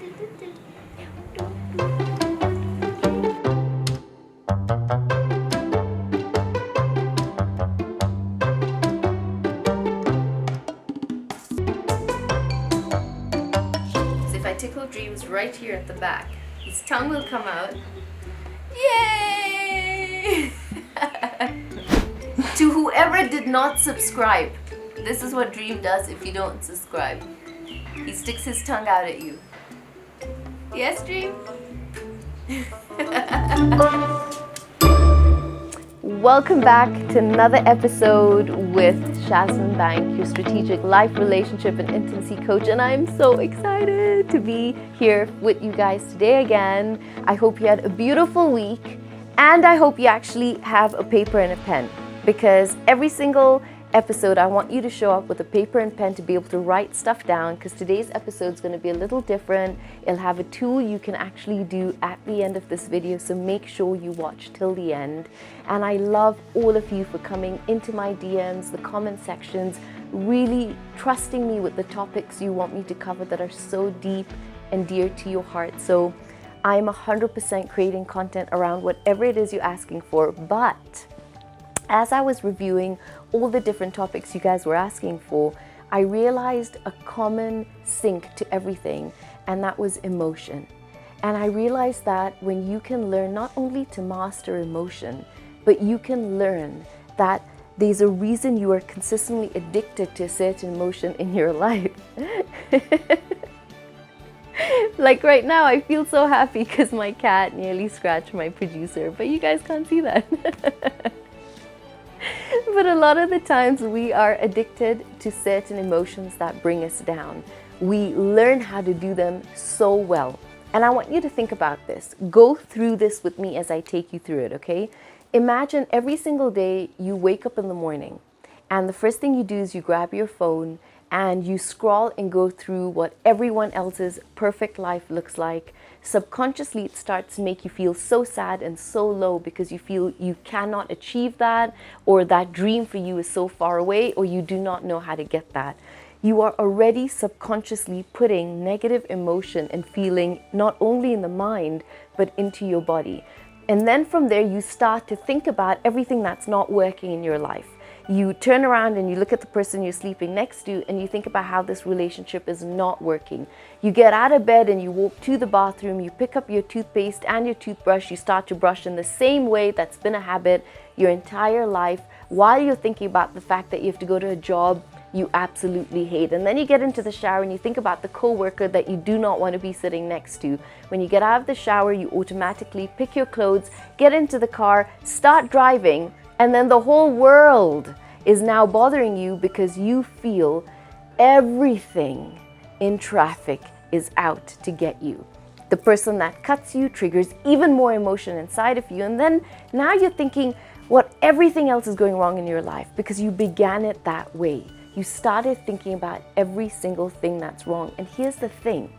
If I tickle Dreams right here at the back, his tongue will come out. Yay! To whoever did not subscribe, this is what Dream does if you don't subscribe. He sticks his tongue out at you. Yes, Dream? Welcome back to another episode with Jasmine Bank, your strategic life, relationship, and intimacy coach. And I'm so excited to be here with you guys today again. I hope you had a beautiful week, and I hope you actually have a paper and a pen, because every single episode I want you to show up with a paper and pen to be able to write stuff down, because today's episode is going to be a little different. It'll have a tool you can actually do at the end of this video, so make sure you watch till the end. And I love all of you for coming into my DMs, the comment sections, really trusting me with the topics you want me to cover that are so deep and dear to your heart. So I'm 100% creating content around whatever it is you're asking for. But as I was reviewing all the different topics you guys were asking for, I realized a common sink to everything, and that was emotion. And I realized that when you can learn not only to master emotion, but you can learn that there's a reason you are consistently addicted to a certain emotion in your life. Like right now, I feel so happy because my cat nearly scratched my producer, but you guys can't see that. But a lot of the times we are addicted to certain emotions that bring us down. We learn how to do them so well. And I want you to think about this. Go through this with me as I take you through it, okay? Imagine every single day you wake up in the morning, and the first thing you do is you grab your phone and you scroll and go through what everyone else's perfect life looks like. Subconsciously, it starts to make you feel so sad and so low because you feel you cannot achieve that, or that dream for you is so far away, or you do not know how to get that. You are already subconsciously putting negative emotion and feeling not only in the mind, but into your body. And then from there, you start to think about everything that's not working in your life. You turn around and you look at the person you're sleeping next to and you think about how this relationship is not working. You get out of bed and you walk to the bathroom, you pick up your toothpaste and your toothbrush, you start to brush in the same way that's been a habit your entire life, while you're thinking about the fact that you have to go to a job you absolutely hate. And then you get into the shower and you think about the coworker that you do not want to be sitting next to. When you get out of the shower, you automatically pick your clothes, get into the car, start driving, and then the whole world is now bothering you because you feel everything in traffic is out to get you. The person that cuts you triggers even more emotion inside of you, and then now you're thinking what everything else is going wrong in your life because you began it that way. You started thinking about every single thing that's wrong. And here's the thing,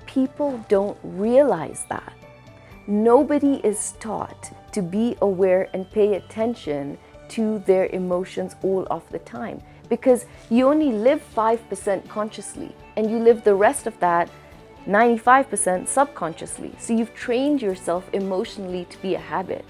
people don't realize that. Nobody is taught to be aware and pay attention to their emotions all of the time, because you only live 5% consciously and you live the rest of that 95% subconsciously. So you've trained yourself emotionally to be a habit.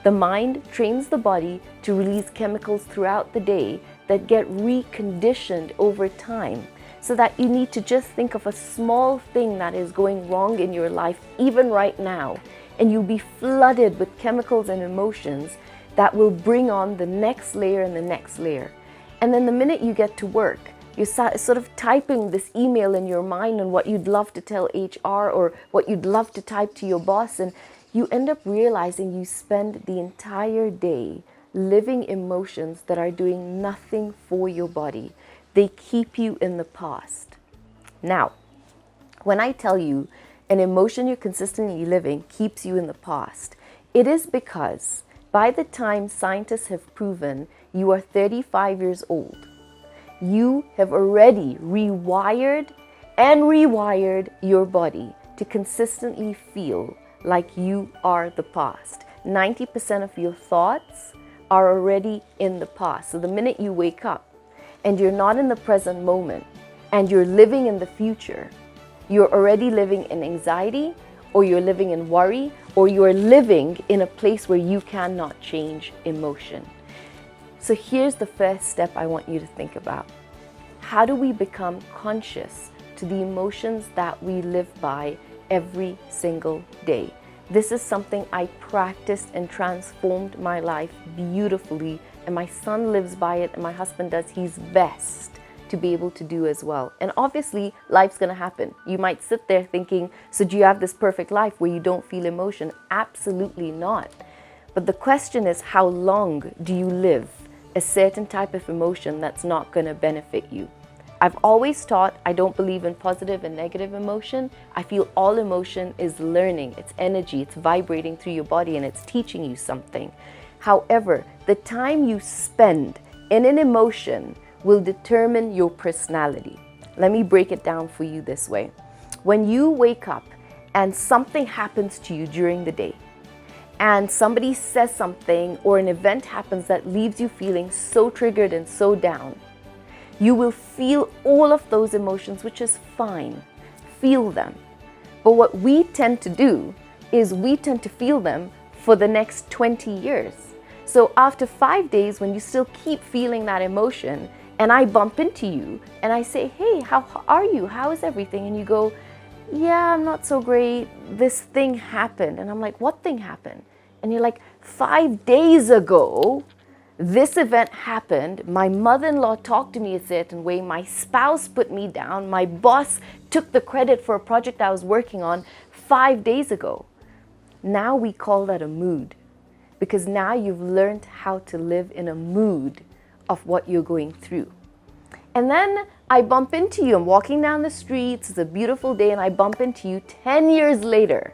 The mind trains the body to release chemicals throughout the day that get reconditioned over time, so that you need to just think of a small thing that is going wrong in your life, even right now, and you'll be flooded with chemicals and emotions that will bring on the next layer and the next layer. And then the minute you get to work, you're sort of typing this email in your mind on what you'd love to tell HR or what you'd love to type to your boss, and you end up realizing you spend the entire day living emotions that are doing nothing for your body. They keep you in the past. Now, when I tell you an emotion you're consistently living keeps you in the past, it is because by the time scientists have proven you are 35 years old, you have already rewired your body to consistently feel like you are the past. 90% of your thoughts are already in the past. So the minute you wake up and you're not in the present moment and you're living in the future, you're already living in anxiety, or you're living in worry, or you're living in a place where you cannot change emotion. So here's the first step I want you to think about. How do we become conscious to the emotions that we live by every single day? This is something I practiced and transformed my life beautifully, and my son lives by it, and my husband does his best to be able to do as well. And obviously, life's gonna happen. You might sit there thinking, so do you have this perfect life where you don't feel emotion? Absolutely not. But the question is, how long do you live a certain type of emotion that's not gonna benefit you? I've always taught I don't believe in positive and negative emotion. I feel all emotion is learning, it's energy, it's vibrating through your body, and it's teaching you something. However, the time you spend in an emotion will determine your personality. Let me break it down for you this way. When you wake up and something happens to you during the day, and somebody says something or an event happens that leaves you feeling so triggered and so down, you will feel all of those emotions, which is fine. Feel them. But what we tend to do is we tend to feel them for the next 20 years. So after 5 days, when you still keep feeling that emotion, and I bump into you and I say, hey, how are you? How is everything? And you go, yeah, I'm not so great. This thing happened. And I'm like, what thing happened? And you're like, 5 days ago, this event happened. My mother-in-law talked to me a certain way. My spouse put me down. My boss took the credit for a project I was working on 5 days ago. Now we call that a mood, because now you've learned how to live in a mood of what you're going through. And then I bump into you. I'm walking down the streets. It's a beautiful day, and I bump into you 10 years later.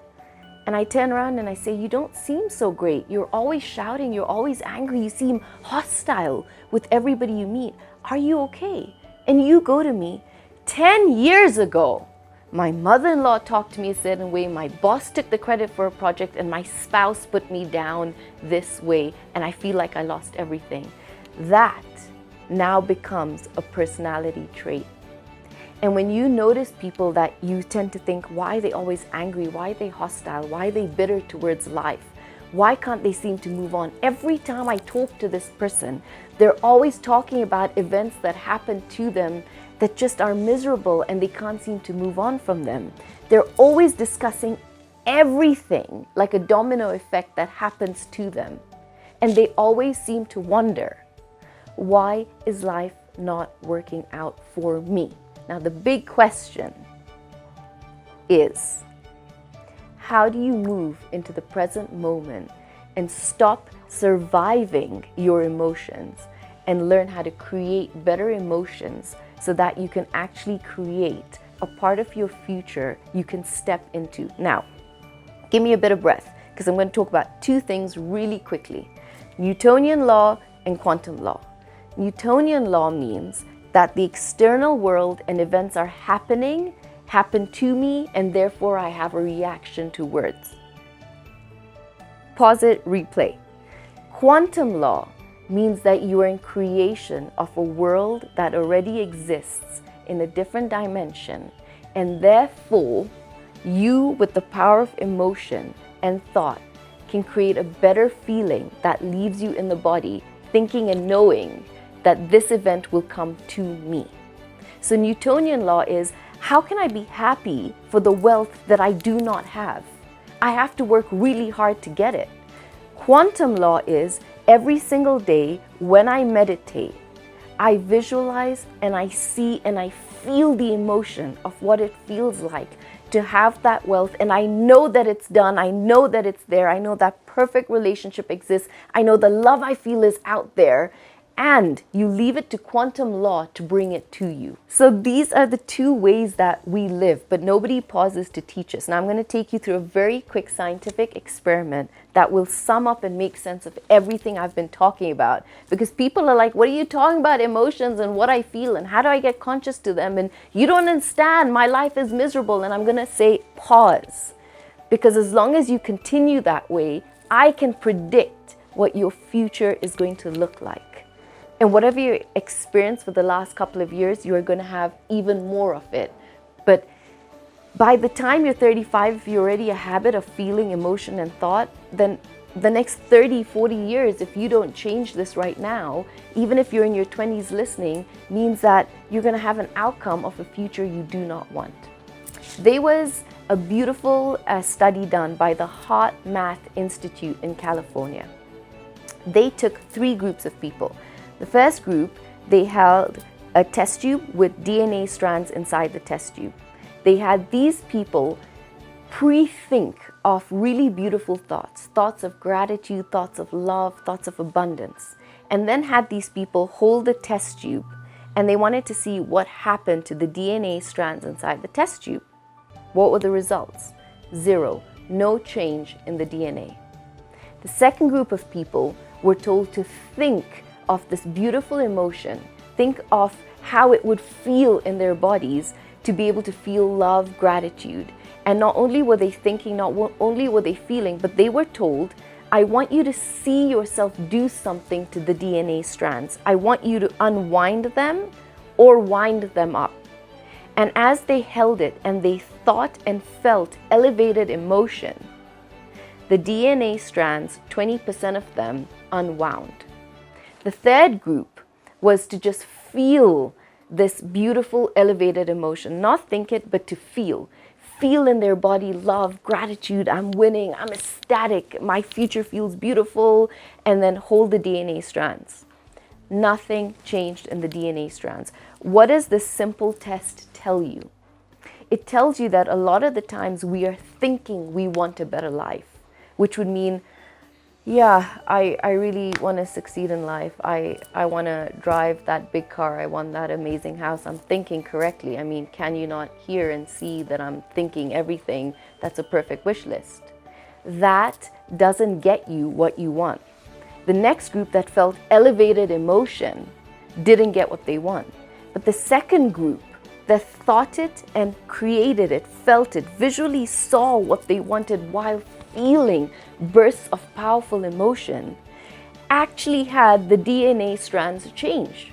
And I turn around and I say, you don't seem so great. You're always shouting. You're always angry. You seem hostile with everybody you meet. Are you okay? And you go to me, 10 years ago, my mother-in-law talked to me a certain way. My boss took the credit for a project, and my spouse put me down this way. And I feel like I lost everything. That now becomes a personality trait. And when you notice people that you tend to think, why are they always angry? Why are they hostile? Why are they bitter towards life? Why can't they seem to move on? Every time I talk to this person, they're always talking about events that happen to them that just are miserable, and they can't seem to move on from them. They're always discussing everything like a domino effect that happens to them. And they always seem to wonder, why is life not working out for me? Now, the big question is, how do you move into the present moment and stop surviving your emotions and learn how to create better emotions so that you can actually create a part of your future you can step into? Now, give me a bit of breath, because I'm going to talk about two things really quickly: Newtonian law and quantum law. Newtonian law means that the external world and events are happen to me, and therefore I have a reaction to words. Pause it, replay. Quantum law means that you are in creation of a world that already exists in a different dimension, and therefore you, with the power of emotion and thought, can create a better feeling that leaves you in the body thinking and knowing that this event will come to me. So Newtonian law is, how can I be happy for the wealth that I do not have? I have to work really hard to get it. Quantum law is, every single day when I meditate, I visualize and I see and I feel the emotion of what it feels like to have that wealth, and I know that it's done. I know that it's there. I know that perfect relationship exists. I know the love I feel is out there. And you leave it to quantum law to bring it to you. So these are the two ways that we live, but nobody pauses to teach us. Now I'm going to take you through a very quick scientific experiment that will sum up and make sense of everything I've been talking about. Because people are like, what are you talking about, emotions and what I feel and how do I get conscious to them? And you don't understand, my life is miserable. And I'm going to say, pause. Because as long as you continue that way, I can predict what your future is going to look like. And whatever you experienced for the last couple of years, you are going to have even more of it. But By the time you're 35, if you're already a habit of feeling emotion and thought, then the next 30, 40 years, if you don't change this right now, even if you're in your 20s listening, means that you're going to have an outcome of a future you do not want. There was a beautiful study done by the Heart Math Institute in California. They took 3 groups of people. The first group, they held a test tube with DNA strands inside the test tube. They had these people pre-think of really beautiful thoughts, thoughts of gratitude, thoughts of love, thoughts of abundance, and then had these people hold the test tube, and they wanted to see what happened to the DNA strands inside the test tube. What were the results? 0, no change in the DNA. The second group of people were told to think of this beautiful emotion, think of how it would feel in their bodies to be able to feel love, gratitude. And not only were they thinking, not only were they feeling, but they were told, I want you to see yourself do something to the DNA strands. I want you to unwind them or wind them up. And as they held it and they thought and felt elevated emotion, the DNA strands, 20% of them unwound. The third group was to just feel this beautiful elevated emotion, not think it, but to feel in their body love, gratitude, I'm winning, I'm ecstatic, my future feels beautiful, and then hold the DNA strands. Nothing changed in the DNA strands. What does this simple test tell you? It tells you that a lot of the times we are thinking we want a better life, which would mean, yeah, I really want to succeed in life. I want to drive that big car. I want that amazing house. I'm thinking correctly. I mean, can you not hear and see that I'm thinking everything that's a perfect wish list? That doesn't get you what you want. The next group that felt elevated emotion didn't get what they want. But the second group that thought it and created it, felt it, visually saw what they wanted while feeling bursts of powerful emotion, actually had the DNA strands change.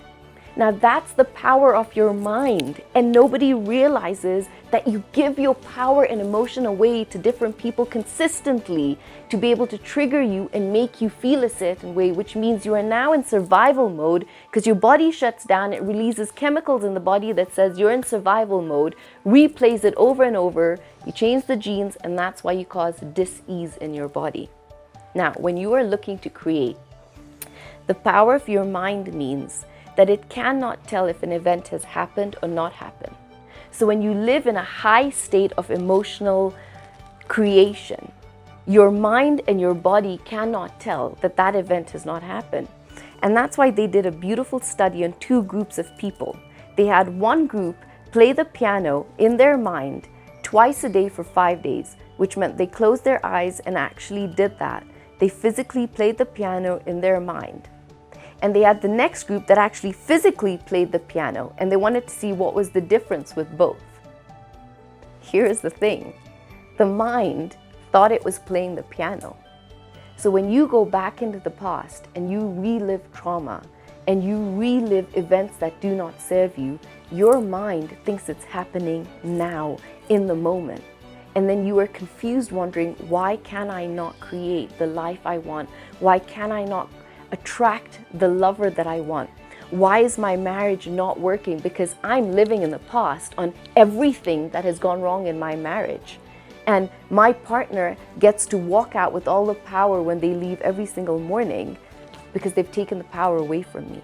Now that's the power of your mind, and nobody realizes that you give your power and emotion away to different people consistently to be able to trigger you and make you feel a certain way, which means you are now in survival mode because your body shuts down, it releases chemicals in the body that says you're in survival mode, replays it over and over, you change the genes, and that's why you cause dis-ease in your body. Now, when you are looking to create, the power of your mind means that it cannot tell if an event has happened or not happened. So when you live in a high state of emotional creation, your mind and your body cannot tell that that event has not happened. And that's why they did a beautiful study on 2 groups of people. They had one group play the piano in their mind twice a day for 5 days, which meant they closed their eyes and actually did that. They physically played the piano in their mind. And they had the next group that actually physically played the piano, and they wanted to see what was the difference with both. Here's the thing. The mind thought it was playing the piano. So when you go back into the past and you relive trauma and you relive events that do not serve you, your mind thinks it's happening now, in the moment. And then you are confused, wondering, why can I not create the life I want? Why can I not attract the lover that I want? Why is my marriage not working? Because I'm living in the past on everything that has gone wrong in my marriage. And my partner gets to walk out with all the power when they leave every single morning because they've taken the power away from me.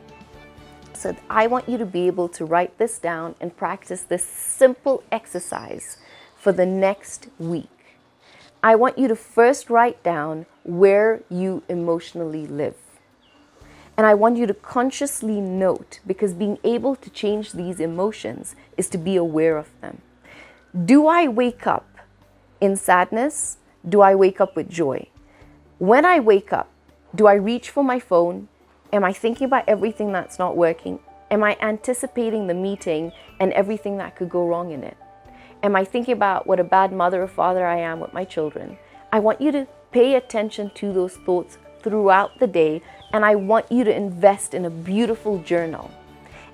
So I want you to be able to write this down and practice this simple exercise for the next week. I want you to first write down where you emotionally live. And I want you to consciously note, because being able to change these emotions is to be aware of them. Do I wake up in sadness? Do I wake up with joy? When I wake up, do I reach for my phone? Am I thinking about everything that's not working? Am I anticipating the meeting and everything that could go wrong in it? Am I thinking about what a bad mother or father I am with my children? I want you to pay attention to those thoughts throughout the day, and I want you to invest in a beautiful journal.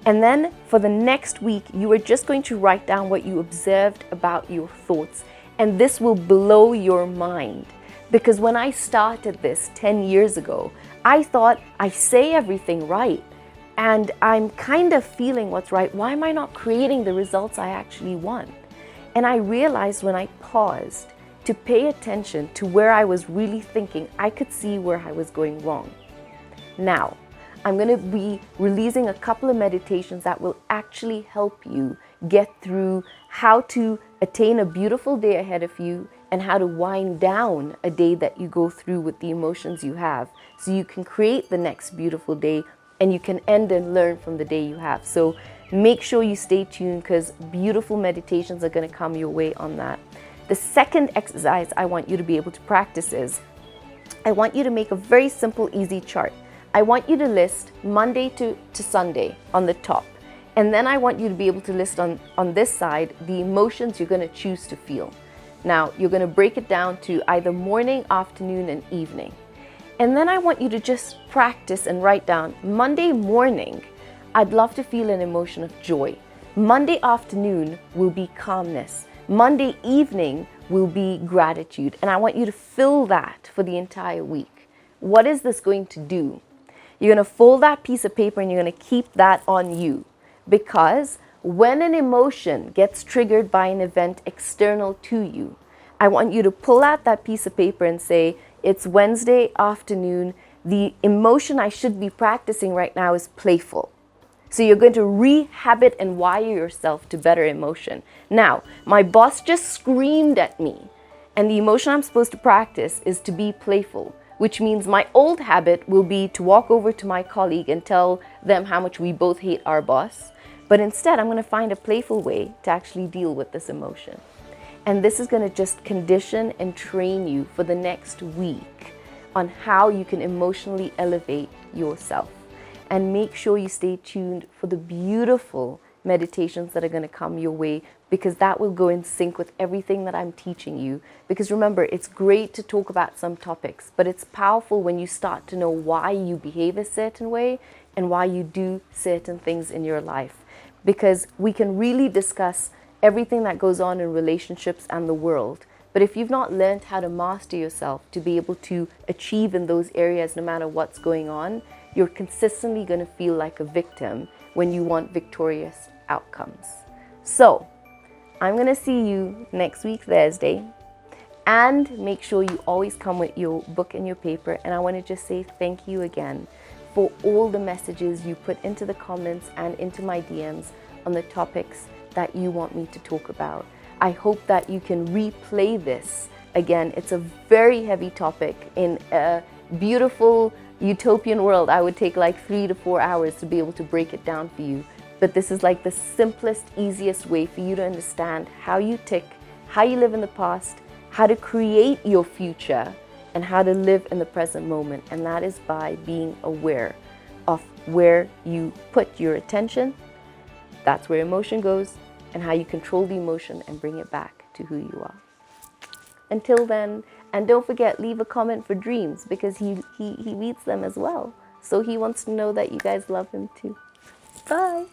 And then for the next week, you are just going to write down what you observed about your thoughts. And this will blow your mind. Because when I started this 10 years ago, I thought I say everything right. And I'm kind of feeling what's right. Why am I not creating the results I actually want? And I realized when I paused to pay attention to where I was really thinking, I could see where I was going wrong. Now, I'm going to be releasing a couple of meditations that will actually help you get through how to attain a beautiful day ahead of you and how to wind down a day that you go through with the emotions you have so you can create the next beautiful day and you can end and learn from the day you have. So make sure you stay tuned because beautiful meditations are going to come your way on that. The second exercise I want you to be able to practice is I want you to make a very simple, easy chart. I want you to list Monday to Sunday on the top. And then I want you to be able to list on this side the emotions you're going to choose to feel. Now, you're going to break it down to either morning, afternoon, and evening. And then I want you to just practice and write down Monday morning, I'd love to feel an emotion of joy. Monday afternoon will be calmness. Monday evening will be gratitude. And I want you to fill that for the entire week. What is this going to do? You're going to fold that piece of paper and you're going to keep that on you. Because when an emotion gets triggered by an event external to you, I want you to pull out that piece of paper and say, it's Wednesday afternoon. The emotion I should be practicing right now is playful. So you're going to re-habit and wire yourself to better emotion. Now, my boss just screamed at me, and the emotion I'm supposed to practice is to be playful, which means my old habit will be to walk over to my colleague and tell them how much we both hate our boss. But instead, I'm going to find a playful way to actually deal with this emotion. And this is going to just condition and train you for the next week on how you can emotionally elevate yourself. And make sure you stay tuned for the beautiful meditations that are going to come your way, because that will go in sync with everything that I'm teaching you. Because remember, it's great to talk about some topics, but it's powerful when you start to know why you behave a certain way and why you do certain things in your life. Because we can really discuss everything that goes on in relationships and the world. But if you've not learned how to master yourself to be able to achieve in those areas no matter what's going on, you're consistently going to feel like a victim when you want victorious outcomes. So, I'm going to see you next week, Thursday. And make sure you always come with your book and your paper. And I want to just say thank you again for all the messages you put into the comments and into my DMs on the topics that you want me to talk about. I hope that you can replay this again. It's a very heavy topic in a beautiful utopian world. I would take like 3 to 4 hours to be able to break it down for you. But this is like the simplest, easiest way for you to understand how you tick, how you live in the past, how to create your future, and how to live in the present moment. And that is by being aware of where you put your attention. That's where emotion goes, and how you control the emotion and bring it back to who you are. Until then, and don't forget, leave a comment for Dreams, because he reads them as well. So he wants to know that you guys love him too. Bye.